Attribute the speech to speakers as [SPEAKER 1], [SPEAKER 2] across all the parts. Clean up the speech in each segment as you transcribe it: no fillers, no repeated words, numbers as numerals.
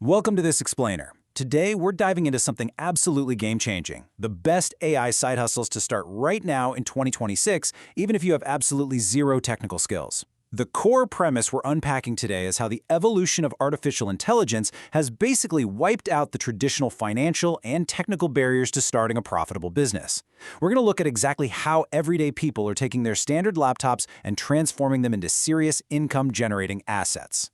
[SPEAKER 1] Welcome to this explainer. Today, we're diving into something absolutely game-changing, the best AI side hustles to start right now in 2026, even if you have absolutely zero technical skills. The core premise we're unpacking today is how the evolution of artificial intelligence has basically wiped out the traditional financial and technical barriers to starting a profitable business. We're going to look at exactly how everyday people are taking their standard laptops and transforming them into serious income-generating assets.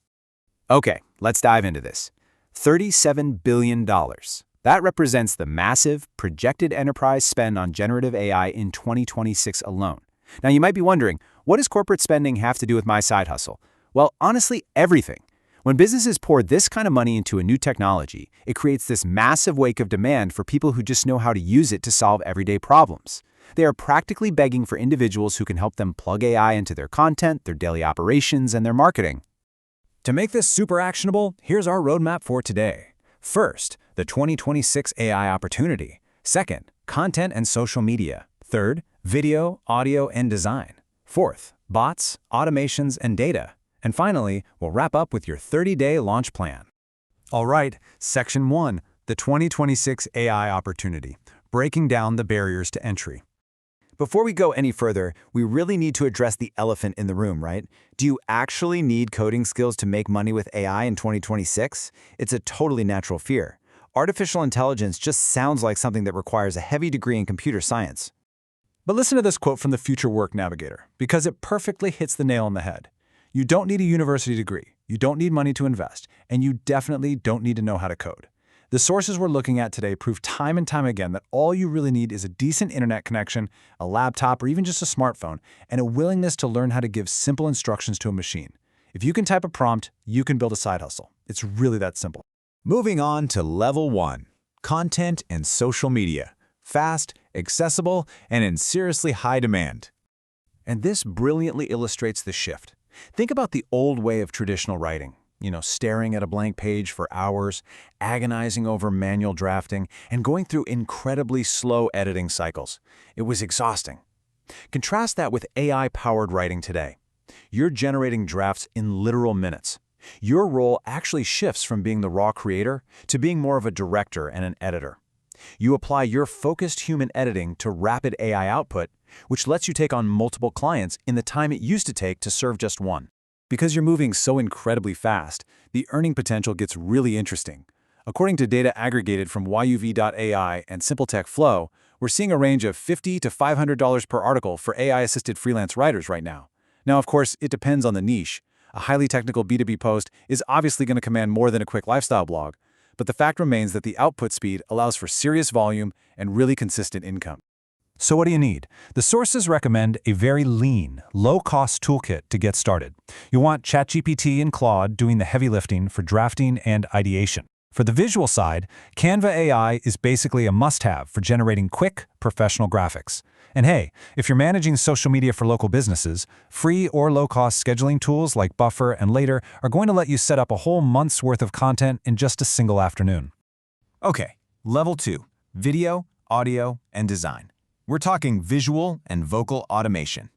[SPEAKER 1] Okay, let's dive into this. $37 billion. That represents the massive, projected enterprise spend on generative AI in 2026 alone. Now, you might be wondering, what does corporate spending have to do with my side hustle? Well, honestly, everything. When businesses pour this kind of money into a new technology, it creates this massive wave of demand for people who just know how to use it to solve everyday problems. They are practically begging for individuals who can help them plug AI into their content, their daily operations, and their marketing. To make this super actionable, here's our roadmap for today. First, the 2026 AI opportunity. Second, content and social media. Third, video, audio, and design. Fourth, bots, automations, and data. And finally, we'll wrap up with your 30-day launch plan. All right, Section 1, the 2026 AI opportunity, breaking down the barriers to entry. Before we go any further, we really need to address the elephant in the room, right? Do you actually need coding skills to make money with AI in 2026? It's a totally natural fear. Artificial intelligence just sounds like something that requires a heavy degree in computer science. But listen to this quote from the Future Work Navigator, because it perfectly hits the nail on the head. You don't need a university degree, you don't need money to invest, and you definitely don't need to know how to code. The sources we're looking at today prove time and time again that all you really need is a decent internet connection, a laptop, or even just a smartphone, and a willingness to learn how to give simple instructions to a machine. If you can type a prompt, you can build a side hustle. It's really that simple.
[SPEAKER 2] Moving on to Level 1, content and social media. Fast, accessible, and in seriously high demand.
[SPEAKER 1] And this brilliantly illustrates the shift. Think about the old way of traditional writing. Staring at a blank page for hours, agonizing over manual drafting, and going through incredibly slow editing cycles. It was exhausting. Contrast that with AI-powered writing today. You're generating drafts in literal minutes. Your role actually shifts from being the raw creator to being more of a director and an editor. You apply your focused human editing to rapid AI output, which lets you take on multiple clients in the time it used to take to serve just one. Because you're moving so incredibly fast, the earning potential gets really interesting. According to data aggregated from YUV.ai and SimpleTech Flow, we're seeing a range of $50 to $500 per article for AI-assisted freelance writers right now. Now, of course, it depends on the niche. A highly technical B2B post is obviously going to command more than a quick lifestyle blog, but the fact remains that the output speed allows for serious volume and really consistent income. So what do you need? The sources recommend a very lean, low-cost toolkit to get started. You want ChatGPT and Claude doing the heavy lifting for drafting and ideation. For the visual side, Canva AI is basically a must-have for generating quick, professional graphics. And hey, if you're managing social media for local businesses, free or low-cost scheduling tools like Buffer and Later are going to let you set up a whole month's worth of content in just a single afternoon. Okay, Level 2, video, audio, and design. We're talking visual and vocal automation.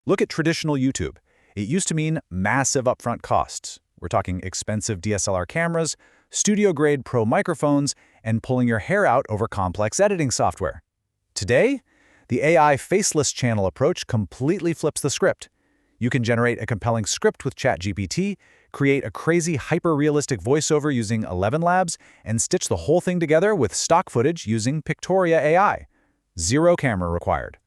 [SPEAKER 1] Look at traditional YouTube. It used to mean massive upfront costs. We're talking expensive DSLR cameras, studio-grade pro microphones, and pulling your hair out over complex editing software. Today, the AI faceless channel approach completely flips the script. You can generate a compelling script with ChatGPT, create a crazy hyper-realistic voiceover using 11 Labs, and stitch the whole thing together with stock footage using Pictoria AI. Zero camera required.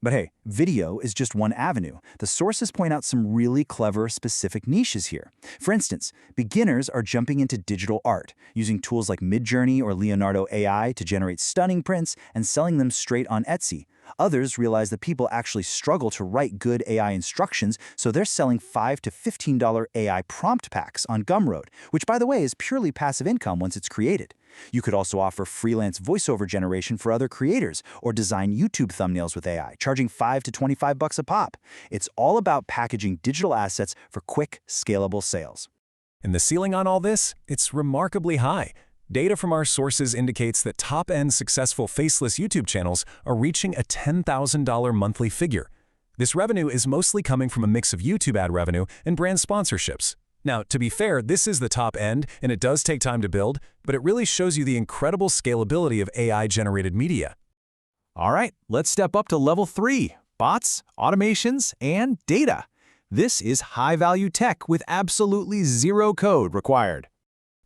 [SPEAKER 3] But hey, video is just one avenue. The sources point out some really clever, specific niches here. For instance, beginners are jumping into digital art, using tools like Midjourney or Leonardo AI to generate stunning prints and selling them straight on Etsy. Others realize that people actually struggle to write good AI instructions, so they're selling $5 to $15 AI prompt packs on Gumroad, which, by the way, is purely passive income once it's created. You could also offer freelance voiceover generation for other creators or design YouTube thumbnails with AI, charging $5 to $25 a pop. It's all about packaging digital assets for quick, scalable sales.
[SPEAKER 1] And the ceiling on all this? It's remarkably high. Data from our sources indicates that top-end successful faceless YouTube channels are reaching a $10,000 monthly figure. This revenue is mostly coming from a mix of YouTube ad revenue and brand sponsorships. Now, to be fair, this is the top end, and it does take time to build, but it really shows you the incredible scalability of AI-generated media.
[SPEAKER 2] All right, let's step up to level 3, bots, automations, and data. This is high-value tech with absolutely zero code required.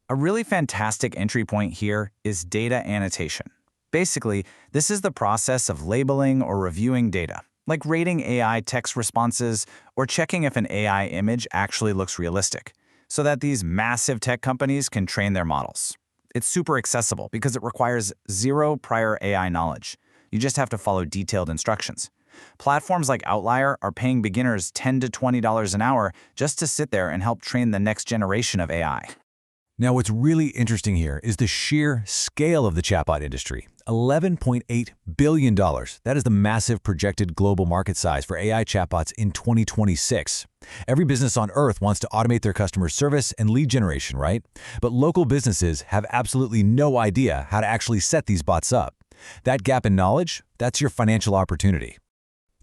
[SPEAKER 2] A really fantastic entry point here is data annotation. Basically, this is the process of labeling or reviewing data, like rating AI text responses or checking if an AI image actually looks realistic, so that these massive tech companies can train their models. It's super accessible because it requires zero prior AI knowledge. You just have to follow detailed instructions. Platforms like Outlier are paying beginners $10 to $20 an hour just to sit there and help train the next generation of AI.
[SPEAKER 1] Now, what's really interesting here is the sheer scale of the chatbot industry. $11.8 billion. That is the massive projected global market size for AI chatbots in 2026. Every business on Earth wants to automate their customer service and lead generation, right? But local businesses have absolutely no idea how to actually set these bots up. That gap in knowledge, that's your financial opportunity.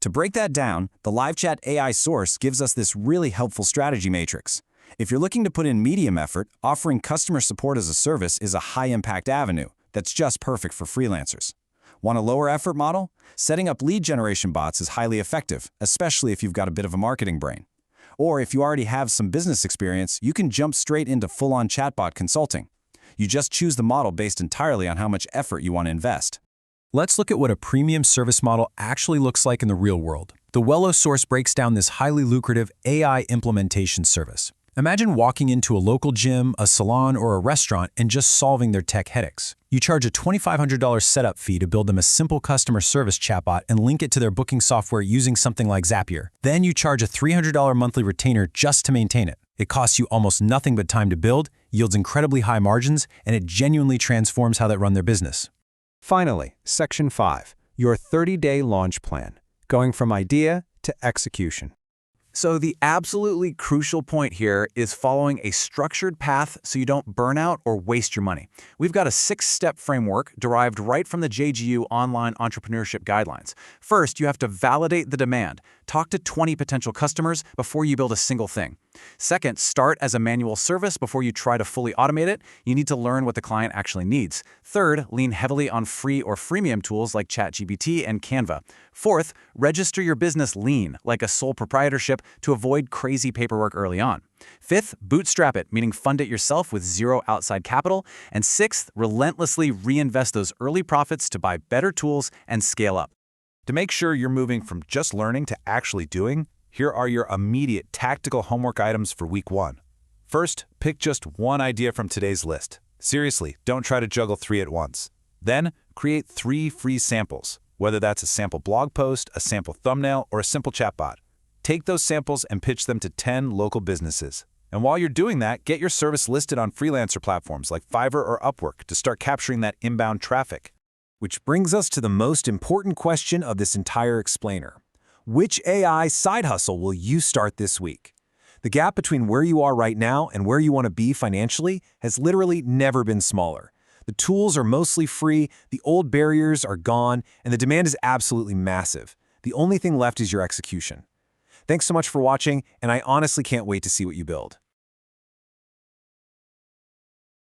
[SPEAKER 1] To break that down, the LiveChat AI source gives us this really helpful strategy matrix. If you're looking to put in medium effort, offering customer support as a service is a high-impact avenue that's just perfect for freelancers. Want a lower effort model? Setting up lead generation bots is highly effective, especially if you've got a bit of a marketing brain. Or if you already have some business experience, you can jump straight into full-on chatbot consulting. You just choose the model based entirely on how much effort you want to invest. Let's look at what a premium service model actually looks like in the real world. The Wello source breaks down this highly lucrative AI implementation service. Imagine walking into a local gym, a salon, or a restaurant and just solving their tech headaches. You charge a $2,500 setup fee to build them a simple customer service chatbot and link it to their booking software using something like Zapier. Then you charge a $300 monthly retainer just to maintain it. It costs you almost nothing but time to build, yields incredibly high margins, and it genuinely transforms how they run their business.
[SPEAKER 4] Finally, Section 5, your 30-day launch plan, going from idea to execution.
[SPEAKER 2] So the absolutely crucial point here is following a structured path so you don't burn out or waste your money. We've got a 6-step framework derived right from the JGU Online Entrepreneurship Guidelines. First, you have to validate the demand. Talk to 20 potential customers before you build a single thing. Second, start as a manual service before you try to fully automate it. You need to learn what the client actually needs. Third, lean heavily on free or freemium tools like ChatGPT and Canva. Fourth, register your business lean, like a sole proprietorship, to avoid crazy paperwork early on. Fifth, bootstrap it, meaning fund it yourself with zero outside capital. And sixth, relentlessly reinvest those early profits to buy better tools and scale up.
[SPEAKER 5] To make sure you're moving from just learning to actually doing, here are your immediate tactical homework items for week 1. First, pick just one idea from today's list. Seriously, don't try to juggle 3 at once. Then, create 3 free samples, whether that's a sample blog post, a sample thumbnail, or a simple chatbot. Take those samples and pitch them to 10 local businesses. And while you're doing that, get your service listed on freelancer platforms like Fiverr or Upwork to start capturing that inbound traffic.
[SPEAKER 1] Which brings us to the most important question of this entire explainer. Which AI side hustle will you start this week? The gap between where you are right now and where you want to be financially has literally never been smaller. The tools are mostly free, the old barriers are gone, and the demand is absolutely massive. The only thing left is your execution. Thanks so much for watching, and I honestly can't wait to see what you build.